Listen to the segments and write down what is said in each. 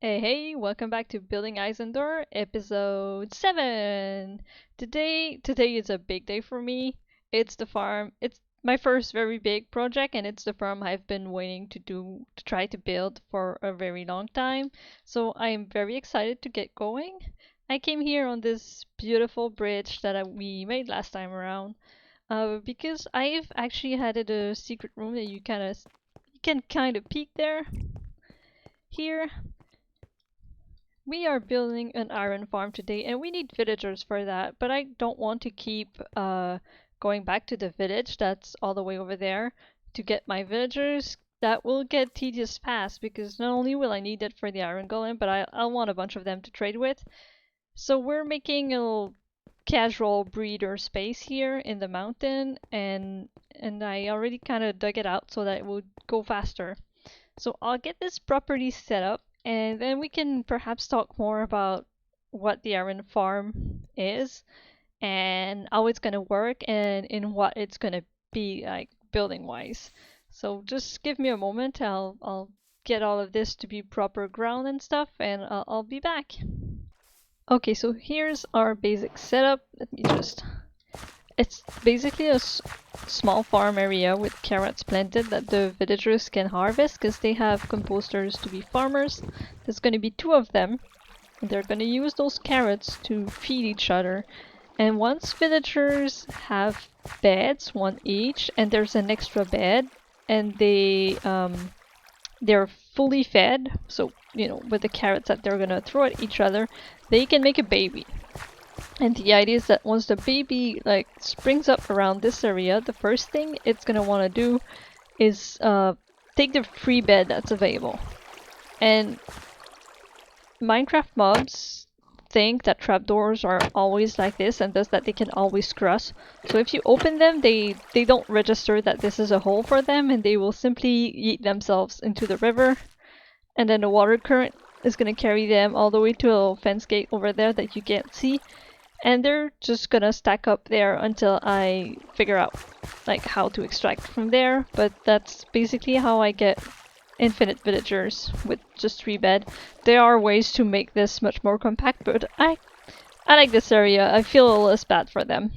Hey, welcome back to Building Isandor, episode 7. Today is a big day for me. It's the farm. It's my first very big project and it's the farm I've been waiting to try to build for a very long time. So I'm very excited to get going. I came here on this beautiful bridge that we made last time around. Because I've actually added a secret room that you can kind of peek there. Here, we are building an iron farm today and we need villagers for that, but I don't want to keep going back to the village that's all the way over there to get my villagers. That will get tedious fast because not only will I need it for the iron golem, but I'll want a bunch of them to trade with. So we're making a little casual breeder space here in the mountain and I already kind of dug it out so that it would go faster. So I'll get this property set up and then we can perhaps talk more about what the iron farm is and how it's going to work and in what it's going to be like building wise. So just give me a moment. I'll get all of this to be proper ground and stuff and I'll be back. Okay, so here's our basic setup. Let me just it's basically a small farm area with carrots planted that the villagers can harvest because they have composters to be farmers. There's going to be 2 of them, and they're going to use those carrots to feed each other. And once villagers have beds, 1 each, and there's an extra bed, and they're fully fed, so with the carrots that they're going to throw at each other, they can make a baby. And the idea is that once the baby springs up around this area, the first thing it's gonna want to do is take the free bed that's available. And Minecraft mobs think that trapdoors are always like this and thus that they can always cross. So if you open them, they don't register that this is a hole for them and they will simply yeet themselves into the river. And then the water current is gonna carry them all the way to a little fence gate over there that you can't see. And they're just gonna stack up there until I figure out how to extract from there. But that's basically how I get infinite villagers with just 3 bed. There are ways to make this much more compact, but I like this area. I feel a little less bad for them.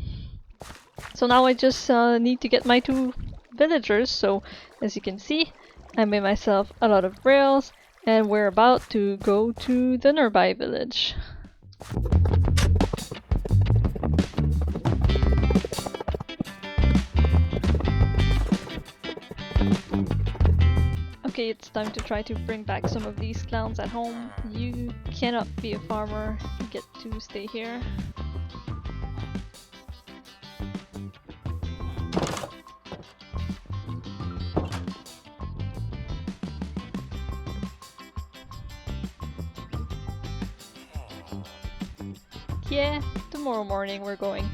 So now I just need to get my 2 villagers. So as you can see, I made myself a lot of rails and we're about to go to the nearby village. Okay, it's time to try to bring back some of these clowns at home. You cannot be a farmer, you get to stay here. Yeah, tomorrow morning we're going.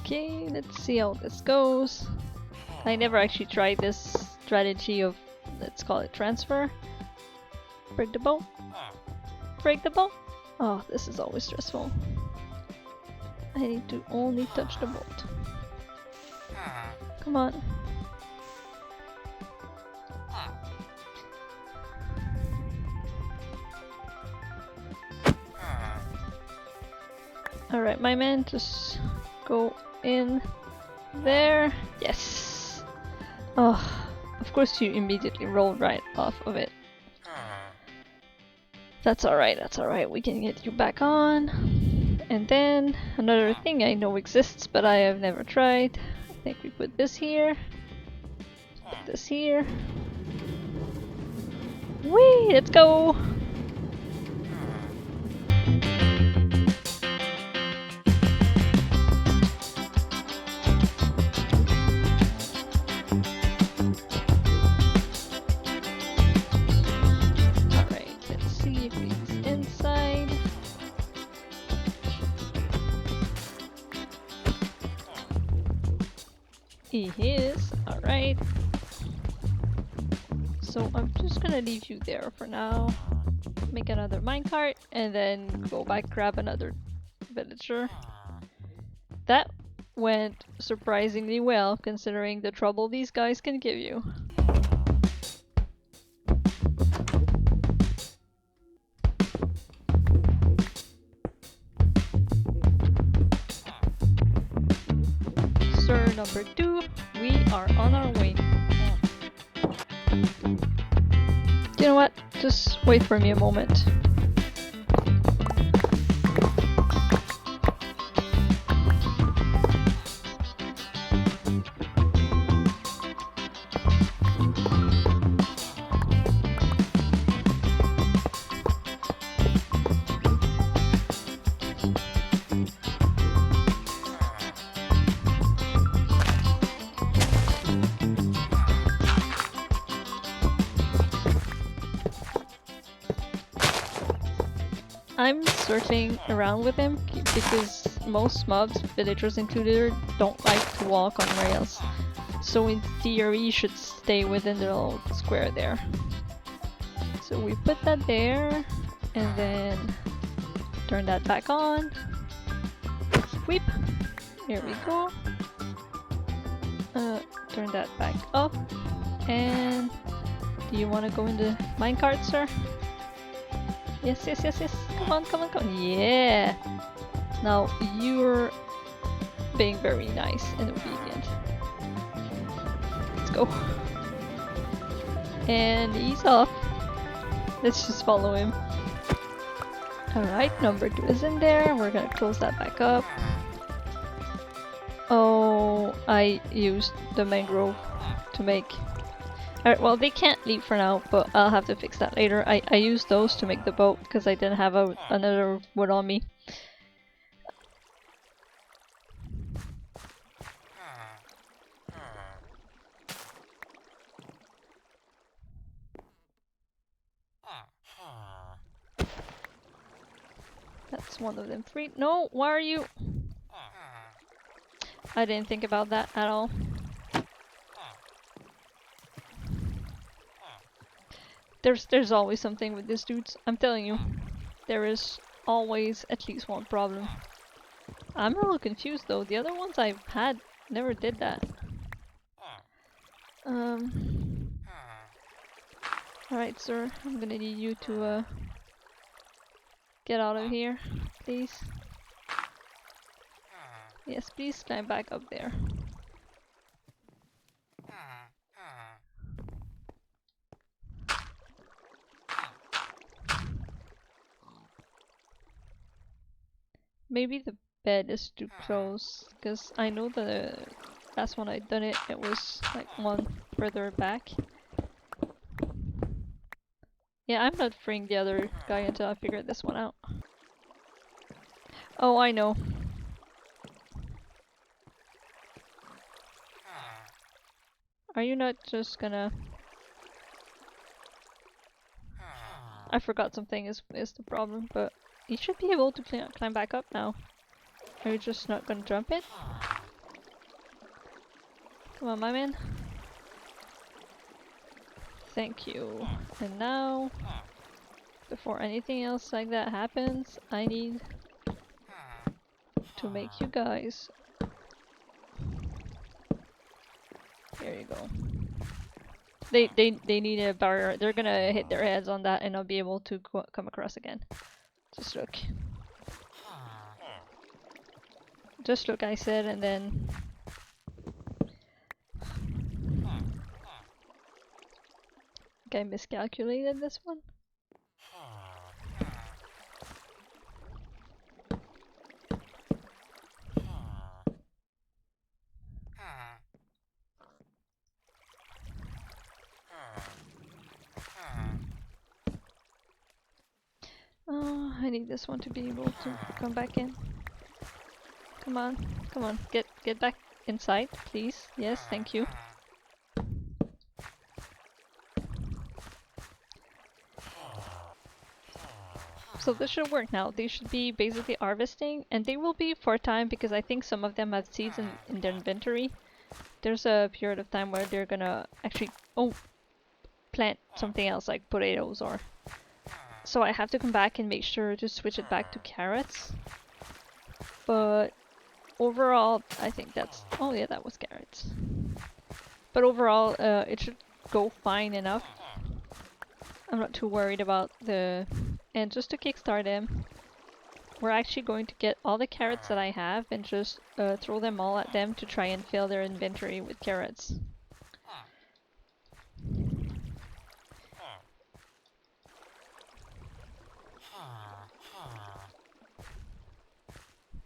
Okay, let's see how this goes. I never actually tried this strategy of, let's call it transfer. Break the bow. Break the bow. Oh, this is always stressful. I need to only touch the boat. Come on. Alright, my man, just go in there. Yes! Oh, of course you immediately rolled right off of it. That's alright, we can get you back on. And then, another thing I know exists but I have never tried. I think we put this here. Put this here. Whee! Let's go! He is. Alright. So I'm just gonna leave you there for now. Make another minecart and then go back, grab another villager. That went surprisingly well considering the trouble these guys can give you. Sir number 2, we are on our way. You know what? Just wait for me a moment. I'm circling around with him because most mobs, villagers included, don't like to walk on rails. So in theory you should stay within the little square there. So we put that there and then turn that back on. Sweep. Here we go. Turn that back up. And do you want to go in the minecart, sir? Yes, yes, yes, yes. Come on, come on, come on. Yeah! Now you're being very nice and obedient. Let's go. And he's off. Let's just follow him. Alright, number 2 is in there. We're gonna close that back up. Oh, I used the mangrove to make... Alright, well they can't leave for now, but I'll have to fix that later. I used those to make the boat because I didn't have another wood on me. That's one of them free. No, why are you? I didn't think about that at all. There's always something with these dudes. I'm telling you, there is always at least one problem. I'm a little confused though. The other ones I've had never did that. Alright, sir. I'm gonna need you to get out of here, please. Yes, please climb back up there. Maybe the bed is too close, because I know the last one I'd done it, it was like one further back. Yeah, I'm not freeing the other guy until I figure this one out. Oh, I know. Are you not just gonna... I forgot something is the problem, but you should be able to climb back up now. Are you just not gonna jump it? Come on, my man. Thank you. And now, before anything else like that happens, I need to make you guys... There you go. They need a barrier. They're gonna hit their heads on that and not be able to come across again. Just look. Just look, I said, and then... I think I miscalculated this one. Oh, I need this one to be able to come back in. Come on, come on, get back inside, please. Yes, thank you. So this should work now. They should be basically harvesting, and they will be for a time because I think some of them have seeds in their inventory. there's a period of time where they're gonna actually plant something else like potatoes or. So I have to come back and make sure to switch it back to carrots. But overall, I think that's. Oh yeah, that was carrots. But overall, it should go fine enough. I'm not too worried about the. And just to kickstart them, we're actually going to get all the carrots that I have and just throw them all at them to try and fill their inventory with carrots.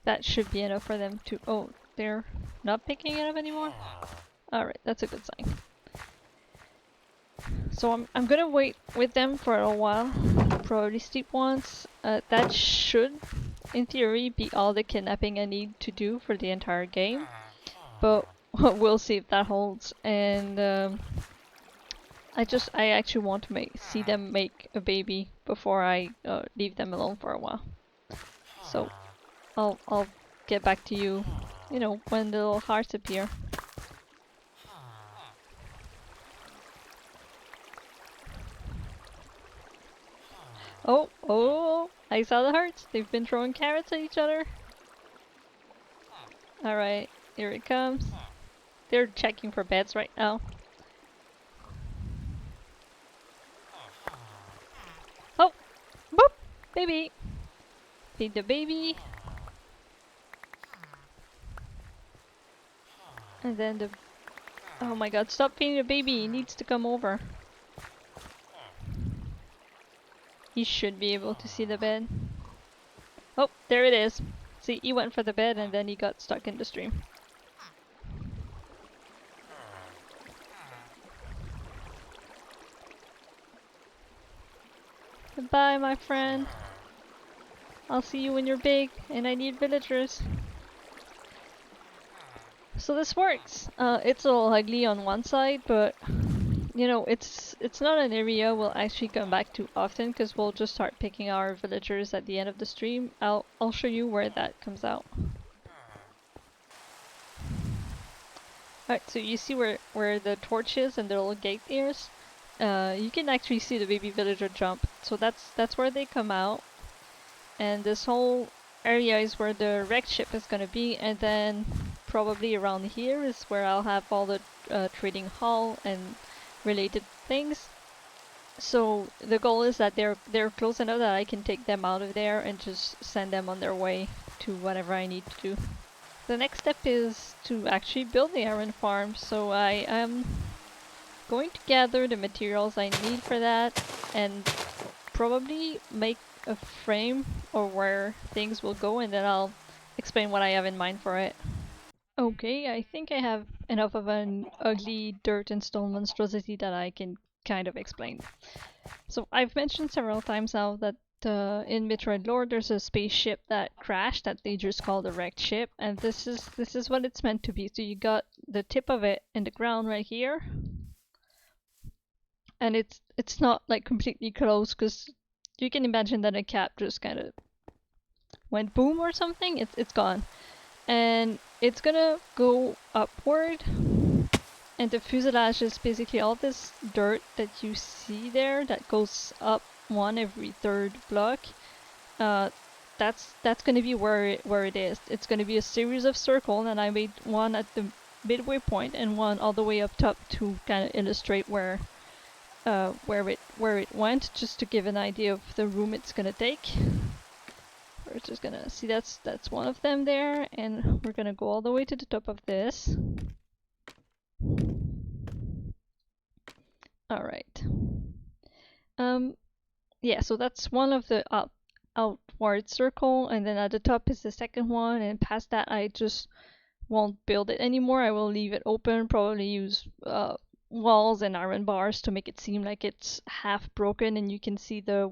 That should be enough for them to. Oh, they're not picking it up anymore? Alright, that's a good sign. So I'm gonna wait with them for a while. Probably sleep once. That should, in theory, be all the kidnapping I need to do for the entire game. But we'll see if that holds. And I actually want to see them make a baby before I leave them alone for a while. So I'll get back to you, you know, when the little hearts appear. Oh, I saw the hearts. They've been throwing carrots at each other. Alright, here it comes. They're checking for beds right now. Oh! Boop! Baby! Feed the baby. And then the... Oh my god, stop feeding the baby! He needs to come over. He should be able to see the bed. Oh, there it is. See, he went for the bed and then he got stuck in the stream. Goodbye, my friend. I'll see you when you're big and I need villagers. So this works. It's a little ugly on one side, but you know, it's not an area we'll actually come back to often because we'll just start picking our villagers at the end of the stream. I'll show you where that comes out. Alright, so you see where the torch is and the little gate is? You can actually see the baby villager jump. So that's where they come out. And this whole area is where the wrecked ship is gonna be, and then probably around here is where I'll have all the trading hall and related things. So the goal is that they're close enough that I can take them out of there and just send them on their way to whatever I need to do. The next step is to actually build the iron farm, so I am going to gather the materials I need for that and probably make a frame or where things will go, and then I'll explain what I have in mind for it. Okay, I think I have enough of an ugly dirt and stone monstrosity that I can kind of explain. So I've mentioned several times now that in Metroid lore there's a spaceship that crashed that they just call the wrecked ship, and this is what it's meant to be. So you got the tip of it in the ground right here, and it's not like completely closed because you can imagine that a cap just kind of went boom or something. It's gone, and it's gonna go upward, and the fuselage is basically all this dirt that you see there that goes up one every third block. That's gonna be where it is. It's gonna be a series of circles, and I made one at the midway point and one all the way up top to kind of illustrate where it went, just to give an idea of the room it's gonna take. We're just gonna see that's one of them there, and we're gonna go all the way to the top of this. Alright. Yeah, so that's one of the outward circle, and then at the top is the second one, and past that I just won't build it anymore. I will leave it open, probably use walls and iron bars to make it seem like it's half broken and you can see the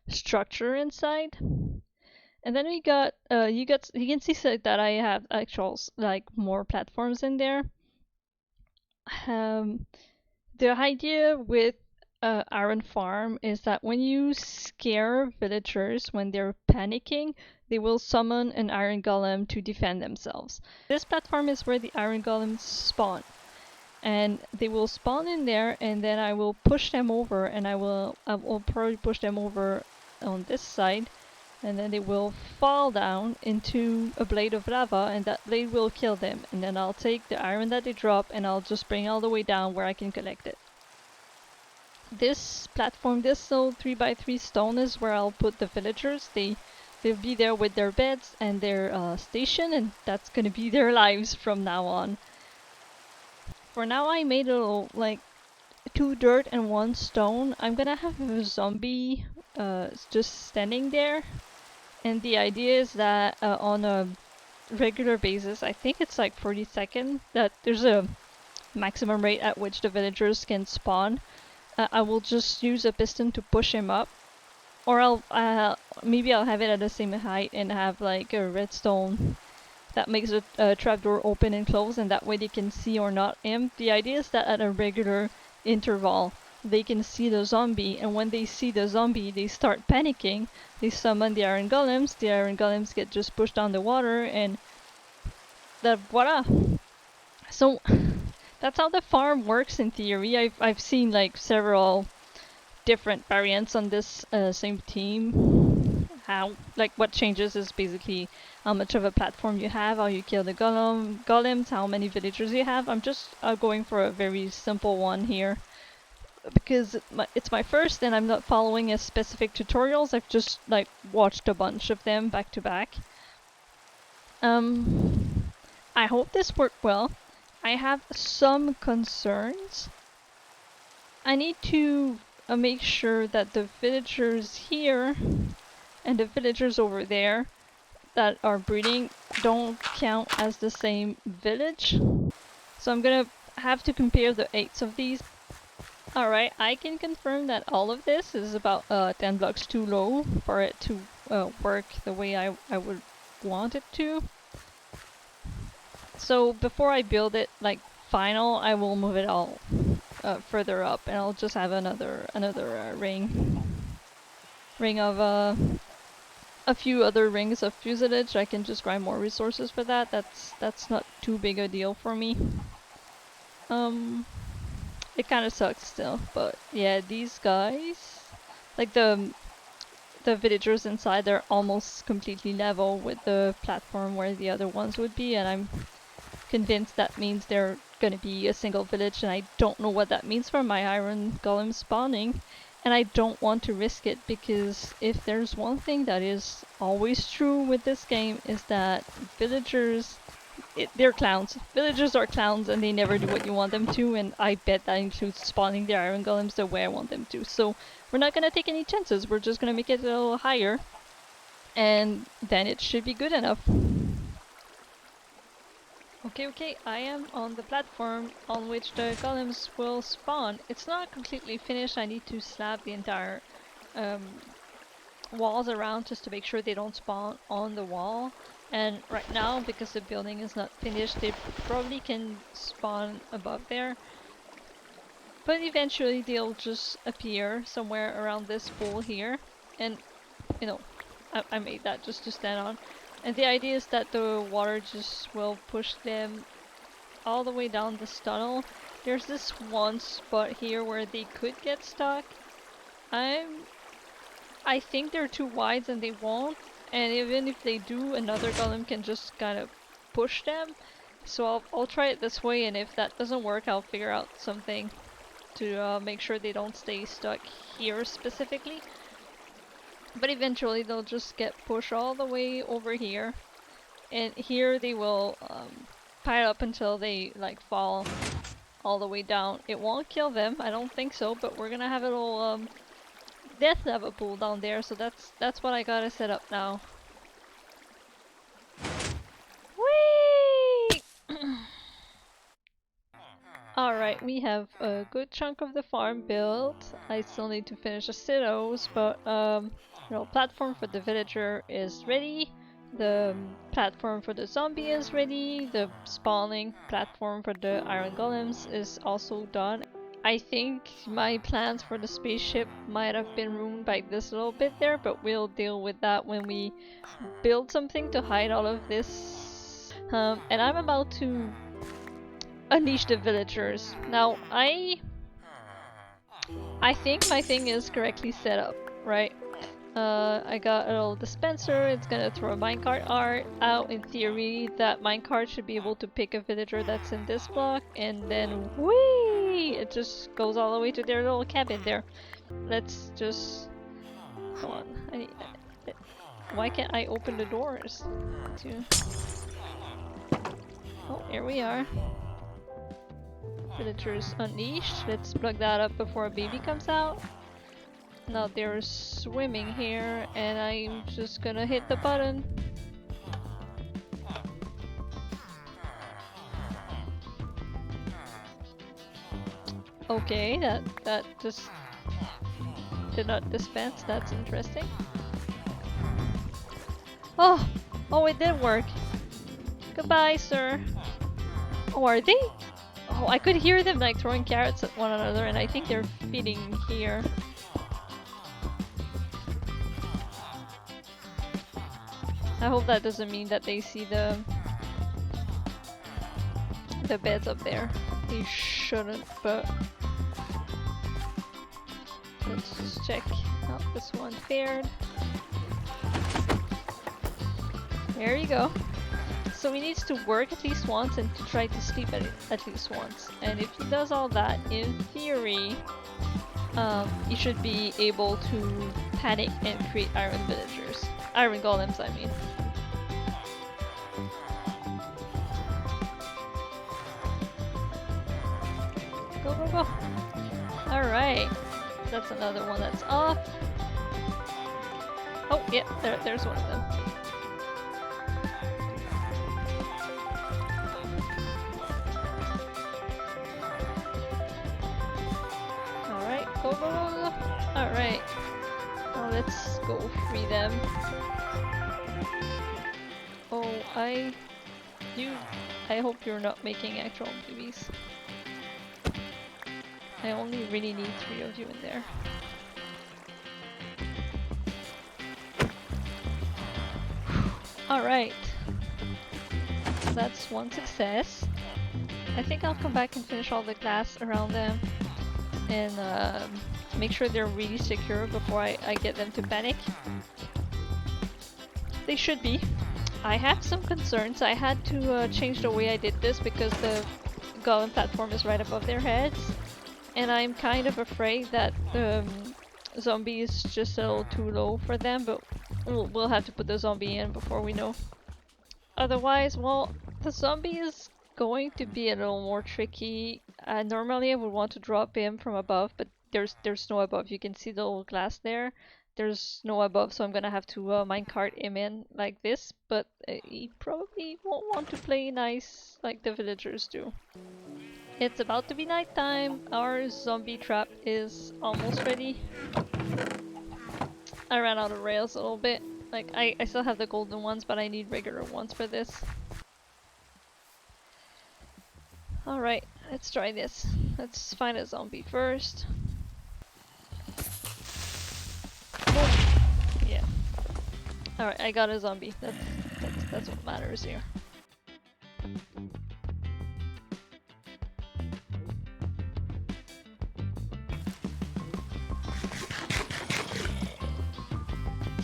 structure inside. And then we got you can see that I have actual like more platforms in there. The idea with iron farm is that when you scare villagers when they're panicking, they will summon an iron golem to defend themselves. This platform is where the iron golems spawn, and they will spawn in there, and then I will push them over, and I will probably push them over on this side, and then they will fall down into a blade of lava, and that blade will kill them, and then I'll take the iron that they drop and I'll just bring all the way down where I can collect it. This platform, this little 3x3 stone is where I'll put the villagers. They'll be there with their beds and their station, and that's gonna be their lives from now on. For now I made a little, like, 2 dirt and 1 stone. I'm gonna have a zombie just standing there, and the idea is that on a regular basis, I think it's like 40 seconds, that there's a maximum rate at which the villagers can spawn. I will just use a piston to push him up, or maybe I'll have it at the same height and have like a redstone that makes a trapdoor open and close, and that way they can see or not him. The idea is that at a regular interval they can see the zombie, and when they see the zombie they start panicking, they summon the iron golems get just pushed down the water, and that voila. So that's how the farm works in theory. I've seen like several different variants on this same theme. What changes is basically how much of a platform you have, how you kill the golems, how many villagers you have. I'm just going for a very simple one here because it's my first and I'm not following a specific tutorials. I've just like watched a bunch of them back to back. I hope this worked well. I have some concerns. I need to make sure that the villagers here and the villagers over there that are breeding don't count as the same village. So I'm gonna have to compare the 8s of these. Alright, I can confirm that all of this is about 10 blocks too low for it to work the way I would want it to. So before I build it like final, I will move it all further up, and I'll just have another ring of a few other rings of fuselage. I can just grind more resources for that. That's not too big a deal for me. It kind of sucks still, but yeah, these guys, like the villagers inside, they're almost completely level with the platform where the other ones would be, and I'm convinced that means they're gonna be a single village, and I don't know what that means for my iron golem spawning, and I don't want to risk it, because if there's one thing that is always true with this game is that villagers, they're clowns. Villagers are clowns and they never do what you want them to, and I bet that includes spawning the iron golems the way I want them to. So we're not gonna take any chances, we're just gonna make it a little higher, and then it should be good enough. Okay, I am on the platform on which the golems will spawn. It's not completely finished, I need to slab the entire walls around just to make sure they don't spawn on the wall. And right now, because the building is not finished, they probably can spawn above there. But eventually they'll just appear somewhere around this pool here. And, you know, I made that just to stand on. And the idea is that the water just will push them all the way down this tunnel. There's this one spot here where they could get stuck. I think they're too wide and they won't. And even if they do, another golem can just kind of push them. So I'll try it this way, and if that doesn't work, I'll figure out something to make sure they don't stay stuck here specifically. But eventually they'll just get pushed all the way over here, and here they will pile up until they like fall all the way down. It won't kill them, I don't think so, but we're gonna have a little death lava pool down there, so that's what I gotta set up now. Whee! Alright, we have a good chunk of the farm built. I still need to finish the silos, but platform for the villager is ready. The platform for the zombie is ready. The spawning platform for the iron golems is also done. I think my plans for the spaceship might have been ruined by this little bit there, but we'll deal with that when we build something to hide all of this. And I'm about to unleash the villagers. Now, I think my thing is correctly set up, right? I got a little dispenser, it's gonna throw a minecart art out. In theory, that minecart should be able to pick a villager that's in this block, and then whee! It just goes all the way to their little cabin there. Let's just... Come on. Why can't I open the doors? Oh, here we are. Villagers unleashed. Let's plug that up before a baby comes out. Now they're swimming here, and I'm just gonna hit the button. Okay, that just did not dispense. That's interesting. Oh, it did work. Goodbye, sir. Oh, are they? Oh, I could hear them like throwing carrots at one another, and I think they're feeding here. I hope that doesn't mean that they see the beds up there. They shouldn't, but let's just check how this one fared. There you go. So he needs to work at least once and to try to sleep at least once. And if he does all that, in theory, he should be able to panic and create iron villagers. Iron golems, I mean. Go, go, go! Alright. That's another one that's off. Oh, yeah, there's one of them. Alright, go, go, go, go! Alright. Now let's go free them. Oh, I hope you're not making actual babies. I only really need 3 of you in there. Alright. So that's one success. I think I'll come back and finish all the glass around them and make sure they're really secure before I get them to panic. They should be. I have some concerns. I had to change the way I did this because the golem platform is right above their heads. And I'm kind of afraid that the zombie is just a little too low for them, but we'll have to put the zombie in before we know. Otherwise, well, the zombie is going to be a little more tricky. Normally I would want to drop him from above, but there's no above. You can see the little glass there. There's no above, so I'm gonna have to minecart him in like this, but he probably won't want to play nice like the villagers do. It's about to be nighttime. Our zombie trap is almost ready. I ran out of rails a little bit. Like, I still have the golden ones, but I need regular ones for this. Alright, let's try this. Let's find a zombie first. Oh, yeah. Alright, I got a zombie. That's what matters here.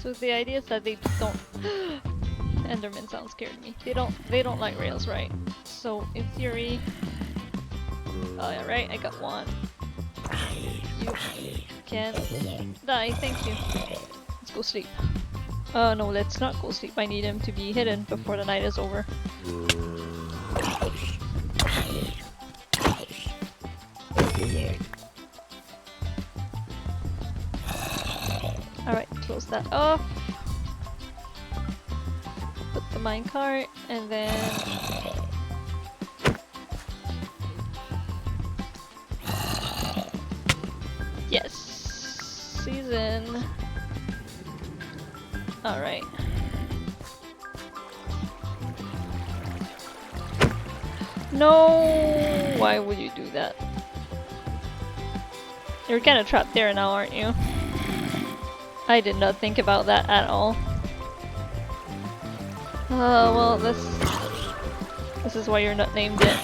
So the idea is that they don't Enderman sound scared me. They don't like rails, right? So in theory, oh yeah, right, I got one. You can die, thank you. Let's go sleep. Oh no, let's not go sleep. I need him to be hidden before the night is over. Alright, close that off. Put the minecart and then yes, season. Alright. No! Why would you do that? You're kind of trapped there now, aren't you? I did not think about that at all. Well, this is why you're not named yet.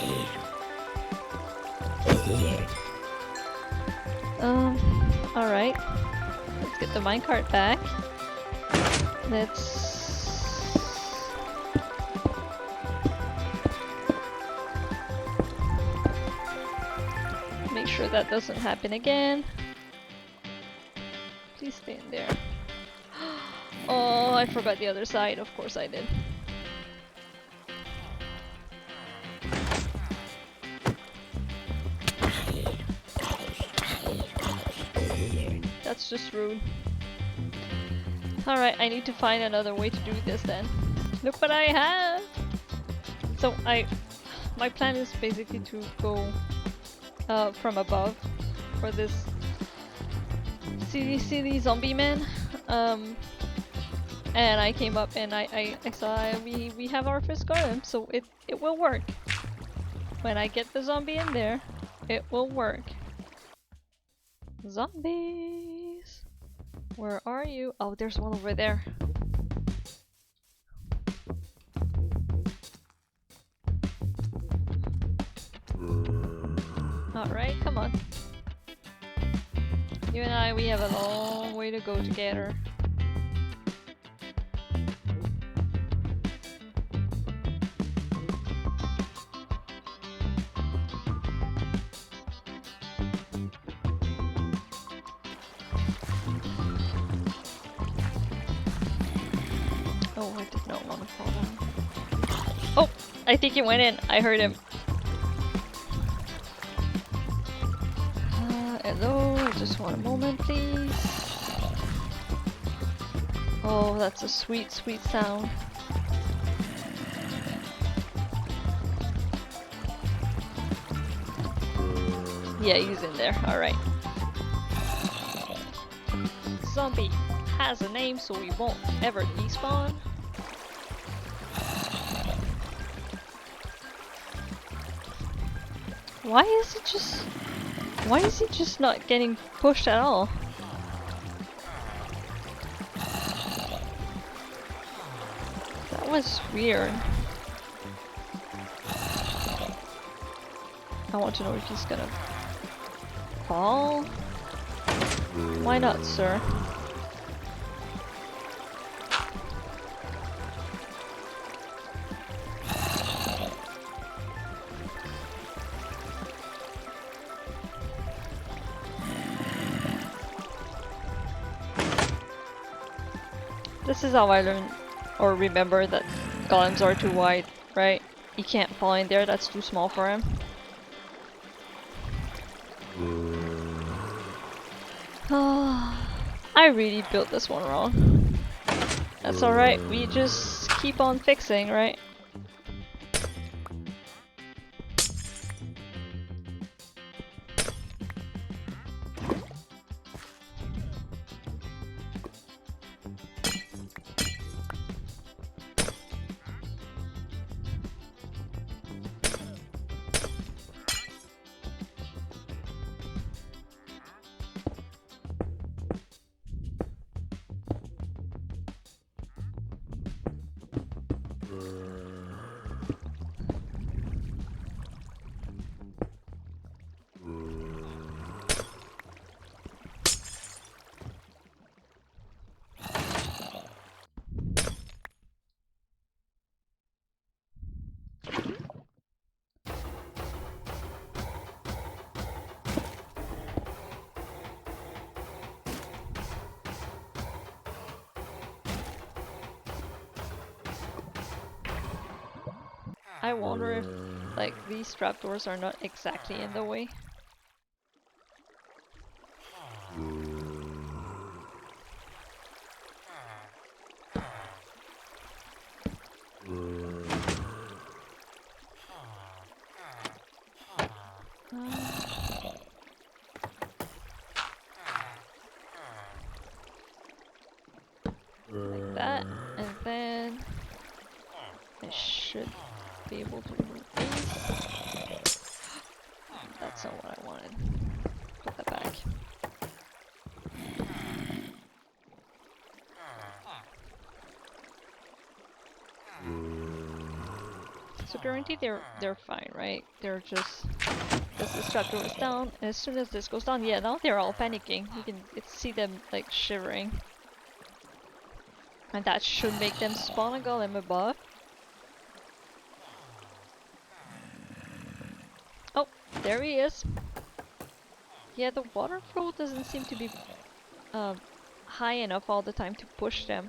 Alright. Let's get the minecart back. Let's... make sure that doesn't happen again. Please stay in there. Oh, I forgot the other side. Of course I did. That's just rude. Alright, I need to find another way to do this then. Look what I have! So my plan is basically to go from above for this silly zombie man. And I came up and I saw we have our first golem, so it will work. When I get the zombie in there, it will work. Zombies! Where are you? Oh, there's one over there. Alright, come on. You and I, we have a long way to go together. Oh, I did not want to fall down. Oh! I think he went in. I heard him. Hello, just one moment, please. Oh, that's a sweet, sweet sound. Yeah, he's in there. Alright. Zombie has a name, so we won't ever despawn. Why is he just not getting pushed at all? That was weird. I want to know if he's gonna fall. Why not, sir? This is how I learn or remember that golems are too wide, right? He can't fall in there, that's too small for him. I really built this one wrong. That's alright, we just keep on fixing, right? I wonder if, like, these trapdoors are not exactly in the way. Like that, and then I should be able to remove these. That's not what I wanted. Put that back. So currently they're fine, right? They're just this trapdoor is down, and as soon as this goes down, yeah, now they're all panicking. You can see them like shivering, and that should make them spawn a golem above. Oh, there he is. Yeah, the water flow doesn't seem to be high enough all the time to push them.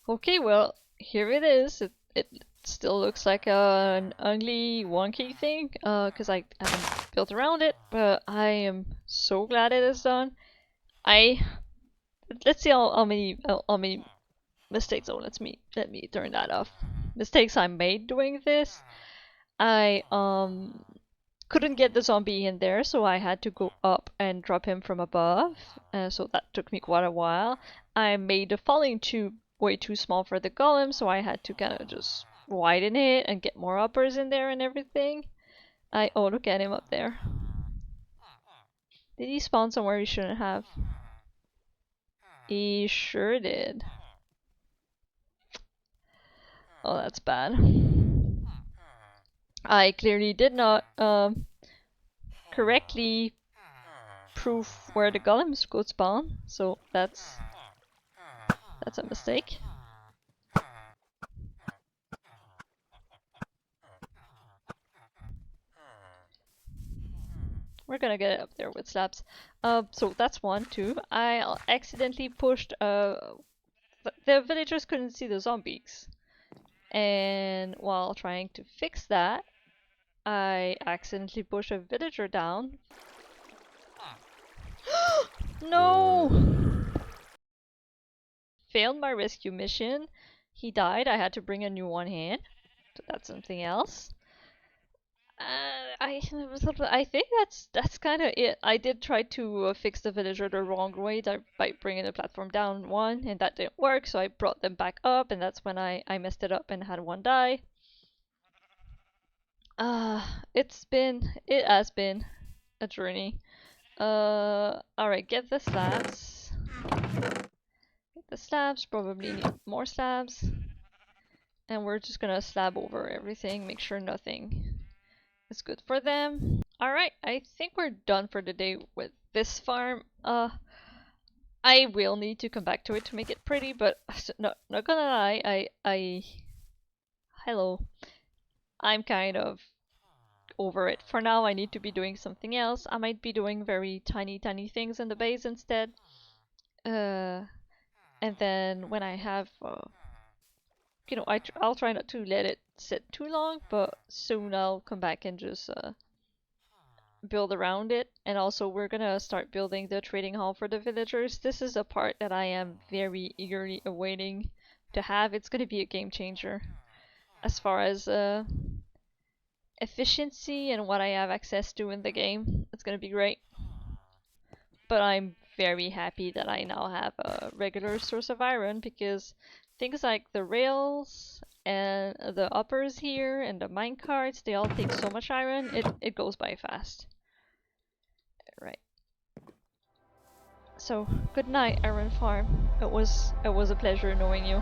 Okay, well, here it is. It still looks like an ugly, wonky thing, because I haven't built around it, but I am so glad it is done. Let's see how many mistakes. Oh, let me turn that off. Mistakes I made doing this. I couldn't get the zombie in there, so I had to go up and drop him from above. So that took me quite a while. I made the falling tube way too small for the golem, so I had to kind of just widen it and get more uppers in there and everything. Oh, look at him up there. Did he spawn somewhere he shouldn't have? He sure did. Oh, that's bad. I clearly did not correctly prove where the golems could spawn, so that's a mistake. We're gonna get it up there with slabs. So that's one, two. I accidentally pushed the villagers couldn't see the zombies. And while trying to fix that, I accidentally pushed a villager down. No! Failed my rescue mission. He died. I had to bring a new one in. So that's something else. I think that's kind of it. I did try to fix the villager the wrong way by bringing the platform down one, and that didn't work. So I brought them back up, and that's when I messed it up and had one die. It has been a journey. Alright, get the slabs. Get the slabs. Probably need more slabs. And we're just gonna slab over everything. Make sure nothing is good for them. Alright, I think we're done for the day with this farm. I will need to come back to it to make it pretty, but not gonna lie, hello. I'm kind of over it. For now, I need to be doing something else. I might be doing very tiny things in the base instead. And then when I have, you know, I'll try not to let it sit too long, but soon I'll come back and just build around it. And also we're gonna start building the trading hall for the villagers. This is a part that I am very eagerly awaiting to have. It's gonna be a game changer as far as efficiency and what I have access to in the game. It's gonna be great. But I'm very happy that I now have a regular source of iron, because things like the rails and the uppers here and the mine carts, they all take so much iron, it goes by fast. Right. So, good night, Iron Farm. It was a pleasure knowing you.